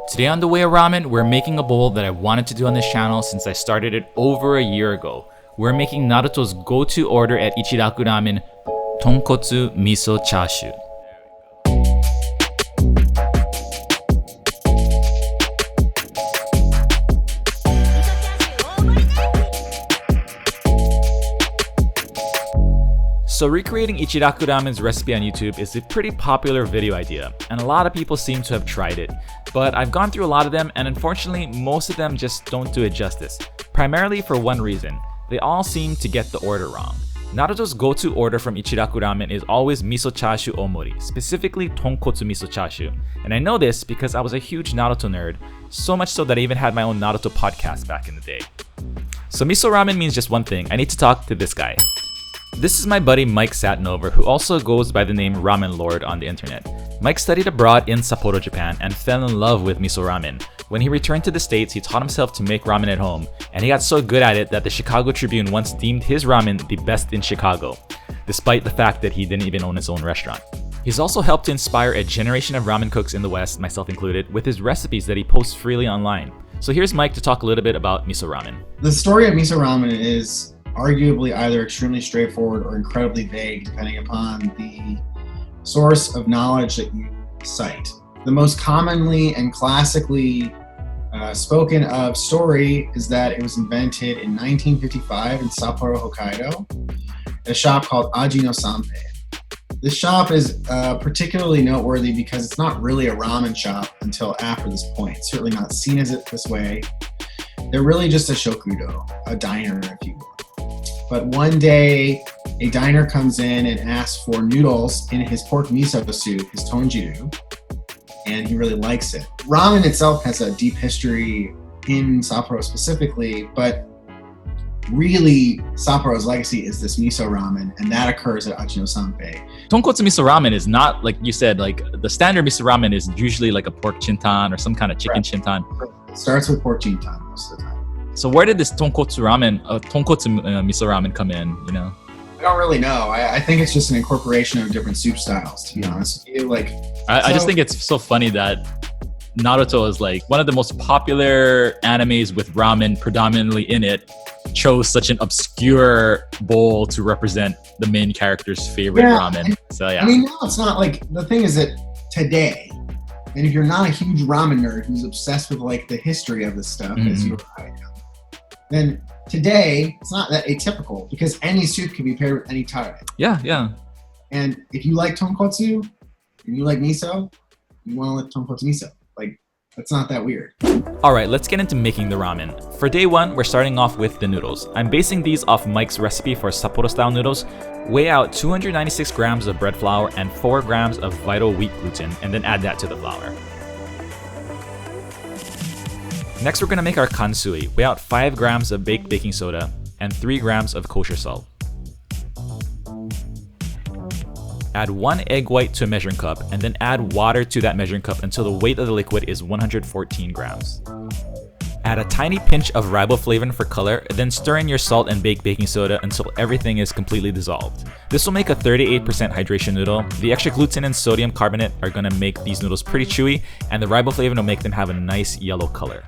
Today on The Way of Ramen, we're making a bowl that I wanted to do on this channel since I started it over a year ago. We're making Naruto's go-to order at Ichiraku Ramen, Tonkotsu Miso Chashu. So recreating Ichiraku Ramen's recipe on YouTube is a pretty popular video idea, and a lot of people seem to have tried it. But I've gone through a lot of them, and unfortunately, most of them just don't do it justice. Primarily for one reason: they all seem to get the order wrong. Naruto's go-to order from Ichiraku Ramen is always Miso Chashu Omori, specifically Tonkotsu Miso Chashu. And I know this because I was a huge Naruto nerd, so much so that I even had my own Naruto podcast back in the day. So Miso Ramen means just one thing: I need to talk to this guy. This is my buddy Mike Satinover, who also goes by the name Ramen Lord on the internet. Mike studied abroad in Sapporo, Japan, and fell in love with miso ramen. When he returned to the States, he taught himself to make ramen at home, and he got so good at it that the Chicago Tribune once deemed his ramen the best in Chicago, despite the fact that he didn't even own his own restaurant. He's also helped to inspire a generation of ramen cooks in the West, myself included, with his recipes that he posts freely online. So here's Mike to talk a little bit about miso ramen. The story of miso ramen is arguably either extremely straightforward or incredibly vague, depending upon the source of knowledge that you cite. The most commonly and classically spoken of story is that it was invented in 1955 in Sapporo, Hokkaido, at a shop called Aji no Sanpei. This shop is particularly noteworthy because it's not really a ramen shop until after this point. It's certainly not seen as it this way. They're really just a shokudo, a diner, if you will. But one day, a diner comes in and asks for noodles in his pork miso soup, his tonjiru, and he really likes it. Ramen itself has a deep history in Sapporo specifically, but really Sapporo's legacy is this miso ramen, and that occurs at Aji no Sanpei. Tonkotsu Miso Ramen is not, like you said, like the standard miso ramen is usually like a pork chintan or some kind of chicken chintan. It starts with pork chintan most of the time. So where did this Tonkotsu Miso Ramen come in, you know? I don't really know. I think it's just an incorporation of different soup styles, to be honest with you. I just think it's so funny that Naruto is like one of the most popular animes with ramen predominantly in it, chose such an obscure bowl to represent the main character's favorite ramen. So yeah. I mean, no, it's not like, the thing is that today, and if you're not a huge ramen nerd who's obsessed with like the history of this stuff, as you I am, then today it's not that atypical because any soup can be paired with any tare. Yeah, yeah. And if you like tonkotsu and you like miso, you want to like tonkotsu miso. Like, that's not that weird. Alright, let's get into making the ramen. For day one, we're starting off with the noodles. I'm basing these off Mike's recipe for Sapporo style noodles. Weigh out 296 grams of bread flour and 4 grams of vital wheat gluten, and then add that to the flour. Next, we're going to make our kansui. Weigh out 5 grams of baked baking soda and 3 grams of kosher salt. Add 1 egg white to a measuring cup, and then add water to that measuring cup until the weight of the liquid is 114 grams. Add a tiny pinch of riboflavin for color, then stir in your salt and baked baking soda until everything is completely dissolved. This will make a 38% hydration noodle. The extra gluten and sodium carbonate are going to make these noodles pretty chewy, and the riboflavin will make them have a nice yellow color.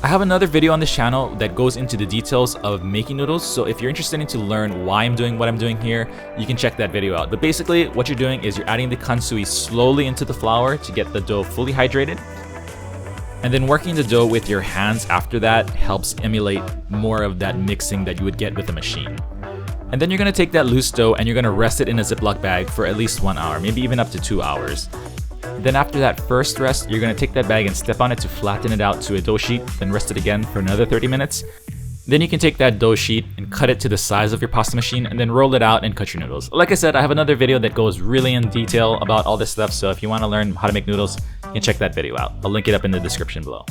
I have another video on this channel that goes into the details of making noodles, so if you're interested in to learn why I'm doing what I'm doing here, you can check that video out. But basically, what you're doing is you're adding the kansui slowly into the flour to get the dough fully hydrated, and then working the dough with your hands after that helps emulate more of that mixing that you would get with a machine. And then you're going to take that loose dough and you're going to rest it in a Ziploc bag for at least 1 hour, maybe even up to 2 hours. Then after that first rest, you're going to take that bag and step on it to flatten it out to a dough sheet, then rest it again for another 30 minutes. Then you can take that dough sheet and cut it to the size of your pasta machine and then roll it out and cut your noodles. Like I said, I have another video that goes really in detail about all this stuff, so if you want to learn how to make noodles, you can check that video out. I'll link it up in the description below.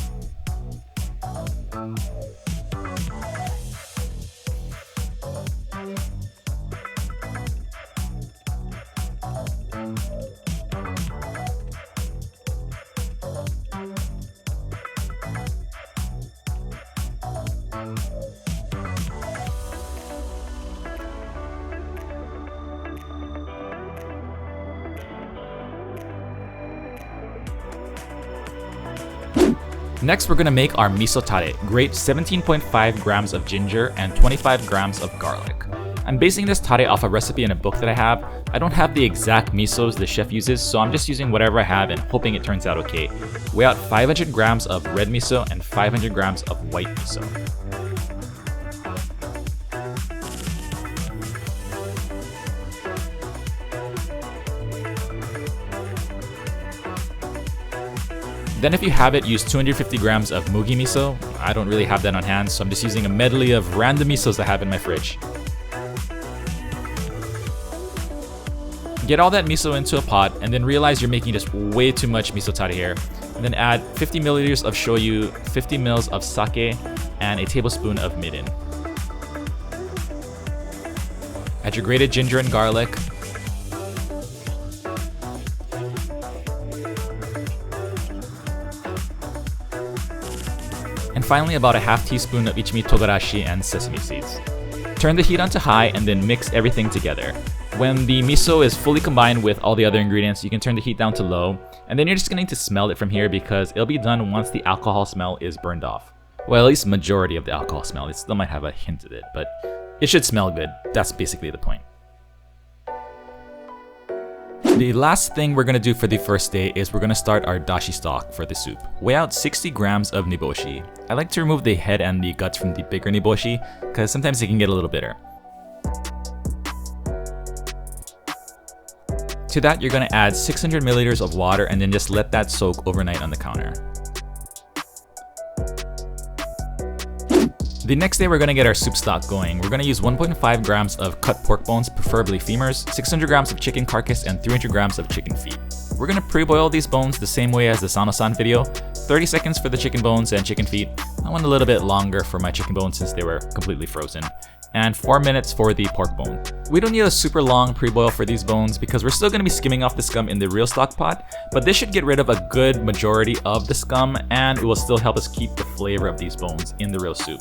Next, we're gonna make our Miso Tare. Grate 17.5 grams of ginger and 25 grams of garlic. I'm basing this tare off a recipe in a book that I have. I don't have the exact misos the chef uses, so I'm just using whatever I have and hoping it turns out okay. Weigh out 500 grams of red miso and 500 grams of white miso. Then if you have it, use 250 grams of mugi miso. I don't really have that on hand, so I'm just using a medley of random misos I have in my fridge. Get all that miso into a pot and then realize you're making just way too much miso tare here. And then add 50 milliliters of shoyu, 50 mils of sake, and a tablespoon of mirin. Add your grated ginger and garlic. And finally, about a half teaspoon of Ichimi togarashi and sesame seeds. Turn the heat on to high and then mix everything together. When the miso is fully combined with all the other ingredients, you can turn the heat down to low, and then you're just going to smell it from here because it'll be done once the alcohol smell is burned off. Well, at least majority of the alcohol smell. It still might have a hint of it, but it should smell good. That's basically the point. The last thing we're going to do for the first day is we're going to start our dashi stock for the soup. Weigh out 60 grams of niboshi. I like to remove the head and the guts from the bigger niboshi because sometimes it can get a little bitter. To that, you're going to add 600 milliliters of water and then just let that soak overnight on the counter. The next day, we're going to get our soup stock going. We're going to use 1.5 grams of cut pork bones, preferably femurs, 600 grams of chicken carcass, and 300 grams of chicken feet. We're going to pre-boil these bones the same way as the Sano-san video. 30 seconds for the chicken bones and chicken feet. I went a little bit longer for my chicken bones since they were completely frozen. And 4 minutes for the pork bone. We don't need a super long pre-boil for these bones because we're still going to be skimming off the scum in the real stock pot, but this should get rid of a good majority of the scum and it will still help us keep the flavor of these bones in the real soup.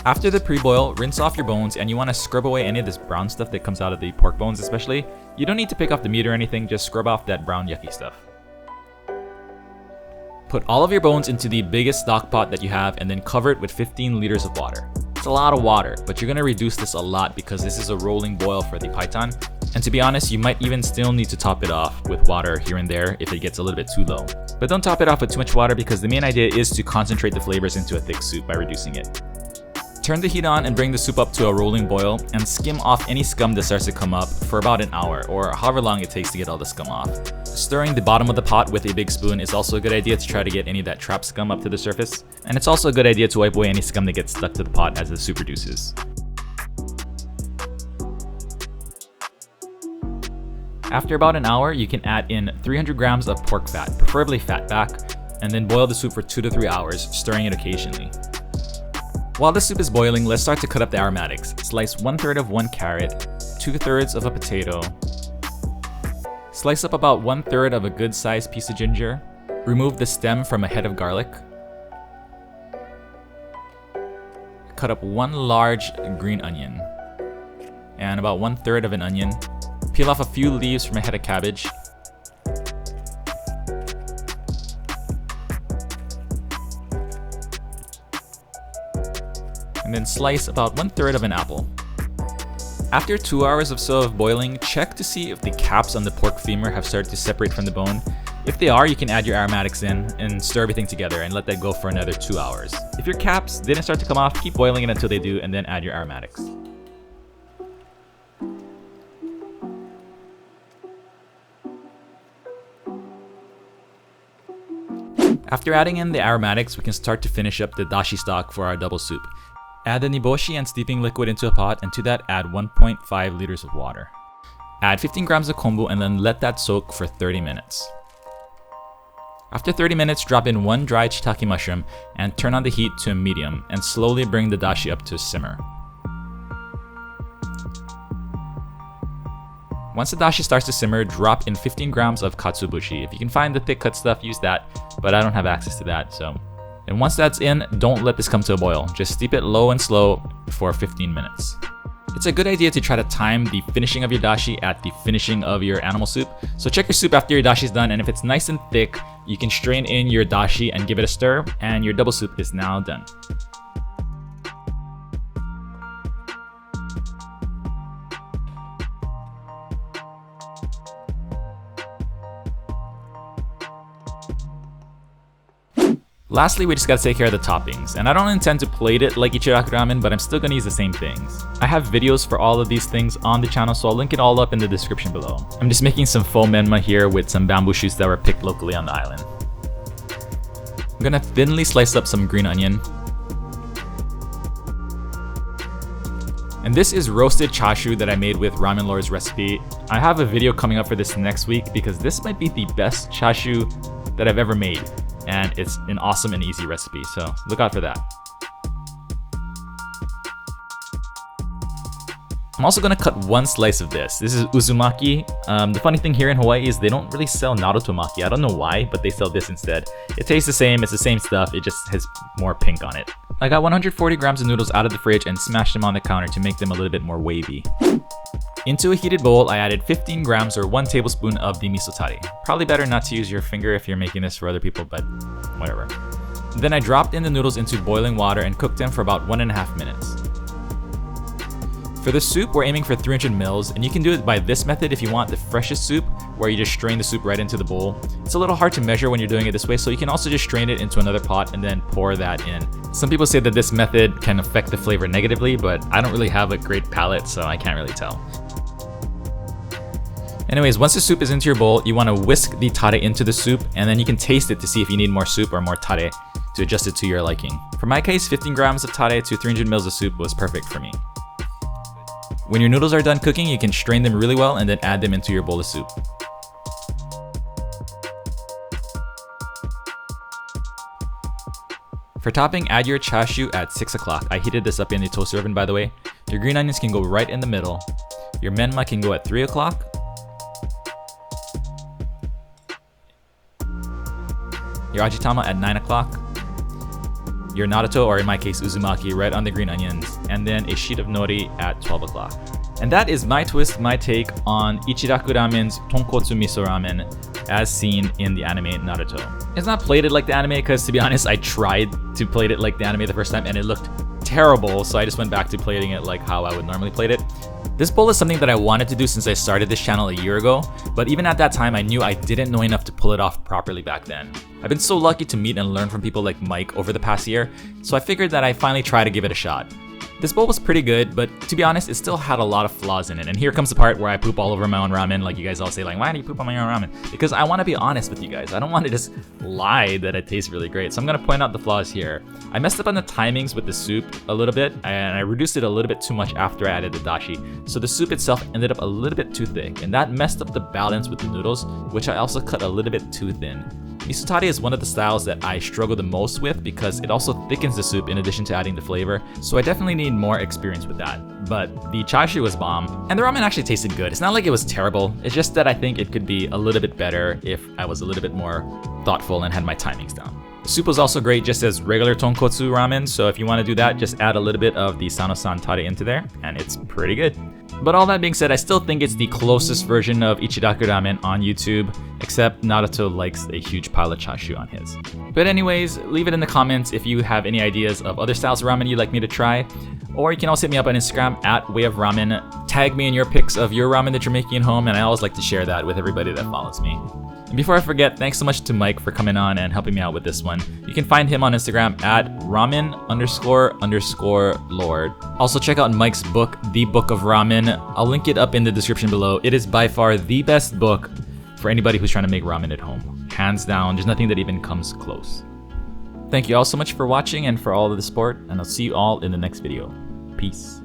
After the pre-boil, rinse off your bones and you want to scrub away any of this brown stuff that comes out of the pork bones especially. You don't need to pick off the meat or anything, just scrub off that brown yucky stuff. Put all of your bones into the biggest stock pot that you have and then cover it with 15 liters of water. It's a lot of water, but you're going to reduce this a lot because this is a rolling boil for the paitan. And to be honest, you might even still need to top it off with water here and there if it gets a little bit too low. But don't top it off with too much water because the main idea is to concentrate the flavors into a thick soup by reducing it. Turn the heat on and bring the soup up to a rolling boil and skim off any scum that starts to come up for about an hour or however long it takes to get all the scum off. Stirring the bottom of the pot with a big spoon is also a good idea to try to get any of that trapped scum up to the surface. And it's also a good idea to wipe away any scum that gets stuck to the pot as the soup reduces. After about an hour, you can add in 300 grams of pork fat, preferably fatback, and then boil the soup for 2 to 3 hours, stirring it occasionally. While the soup is boiling, let's start to cut up the aromatics. Slice 1/3 of 1 carrot, 2/3 of a potato. Slice up about 1/3 of a good sized piece of ginger. Remove the stem from a head of garlic. Cut up 1 large green onion and about 1/3 of an onion. Peel off a few leaves from a head of cabbage. And then slice about 1/3 of an apple. After 2 hours or so of boiling, check to see if the caps on the pork femur have started to separate from the bone. If they are, you can add your aromatics in and stir everything together and let that go for another 2 hours. If your caps didn't start to come off, keep boiling it until they do and then add your aromatics. After adding in the aromatics, we can start to finish up the dashi stock for our double soup. Add the niboshi and steeping liquid into a pot, and to that add 1.5 liters of water. Add 15 grams of kombu and then let that soak for 30 minutes. After 30 minutes, drop in 1 dry shiitake mushroom and turn on the heat to a medium and slowly bring the dashi up to a simmer. Once the dashi starts to simmer, drop in 15 grams of katsuobushi. If you can find the thick cut stuff, use that, but I don't have access to that, so. And once that's in, don't let this come to a boil. Just steep it low and slow for 15 minutes. It's a good idea to try to time the finishing of your dashi at the finishing of your animal soup. So check your soup after your dashi is done, and if it's nice and thick, you can strain in your dashi and give it a stir, and your double soup is now done. Lastly, we just gotta take care of the toppings, and I don't intend to plate it like Ichiraku Ramen, but I'm still gonna use the same things. I have videos for all of these things on the channel, so I'll link it all up in the description below. I'm just making some faux menma here with some bamboo shoots that were picked locally on the island. I'm gonna thinly slice up some green onion. And this is roasted chashu that I made with Ramen Lord's recipe. I have a video coming up for this next week because this might be the best chashu that I've ever made. And it's an awesome and easy recipe, so look out for that. I'm also gonna cut one slice of this. This is uzumaki. The funny thing here in Hawaii is they don't really sell Naruto maki. I don't know why, but they sell this instead. It tastes the same, it's the same stuff, it just has more pink on it. I got 140 grams of noodles out of the fridge and smashed them on the counter to make them a little bit more wavy. Into a heated bowl, I added 15 grams or 1 tablespoon of the Miso Tare. Probably better not to use your finger if you're making this for other people, but whatever. Then I dropped in the noodles into boiling water and cooked them for about 1.5 minutes. For the soup, we're aiming for 300 mils, and you can do it by this method if you want the freshest soup, where you just strain the soup right into the bowl. It's a little hard to measure when you're doing it this way, so you can also just strain it into another pot and then pour that in. Some people say that this method can affect the flavor negatively, but I don't really have a great palate, so I can't really tell. Anyways, once the soup is into your bowl, you want to whisk the tare into the soup, and then you can taste it to see if you need more soup or more tare to adjust it to your liking. For my case, 15 grams of tare to 300 mils of soup was perfect for me. When your noodles are done cooking, you can strain them really well and then add them into your bowl of soup. For topping, add your chashu at 6 o'clock. I heated this up in the toaster oven, by the way. Your green onions can go right in the middle. Your menma can go at 3 o'clock. Your ajitama at 9 o'clock. Your Naruto, or in my case uzumaki, right on the green onions, and then a sheet of nori at 12 o'clock. And that is my twist, my take on Ichiraku Ramen's Tonkotsu Miso Ramen as seen in the anime Naruto. It's not plated like the anime because, to be honest, I tried to plate it like the anime the first time and it looked terrible, so I just went back to plating it like how I would normally plate it. This bowl is something that I wanted to do since I started this channel a year ago, but even at that time I knew I didn't know enough to pull it off properly back then. I've been so lucky to meet and learn from people like Mike over the past year, so I figured that I'd finally try to give it a shot. This bowl was pretty good, but to be honest, it still had a lot of flaws in it. And here comes the part where I poop all over my own ramen, like you guys all say, like, why do you poop on my own ramen? Because I want to be honest with you guys. I don't want to just lie that it tastes really great. So I'm going to point out the flaws here. I messed up on the timings with the soup a little bit, and I reduced it a little bit too much after I added the dashi. So the soup itself ended up a little bit too thick, and that messed up the balance with the noodles, which I also cut a little bit too thin. Miso Tare is one of the styles that I struggle the most with because it also thickens the soup in addition to adding the flavor, so I definitely need more experience with that. But the chashu was bomb, and the ramen actually tasted good. It's not like it was terrible, it's just that I think it could be a little bit better if I was a little bit more thoughtful and had my timings down. The soup was also great just as regular tonkotsu ramen, so if you want to do that, just add a little bit of the Sano-san tare into there, and it's pretty good. But all that being said, I still think it's the closest version of Ichiraku Ramen on YouTube, except Naruto likes a huge pile of chashu on his. But anyways, leave it in the comments if you have any ideas of other styles of ramen you'd like me to try, or you can also hit me up on Instagram at Way of Ramen. Tag me in your pics of your ramen that you're making at home, and I always like to share that with everybody that follows me. And before I forget, thanks so much to Mike for coming on and helping me out with this one. You can find him on Instagram at ramen__lord. Also check out Mike's book, The Book of Ramen. I'll link it up in the description below. It is by far the best book for anybody who's trying to make ramen at home. Hands down, there's nothing that even comes close. Thank you all so much for watching and for all of the support, and I'll see you all in the next video. Peace.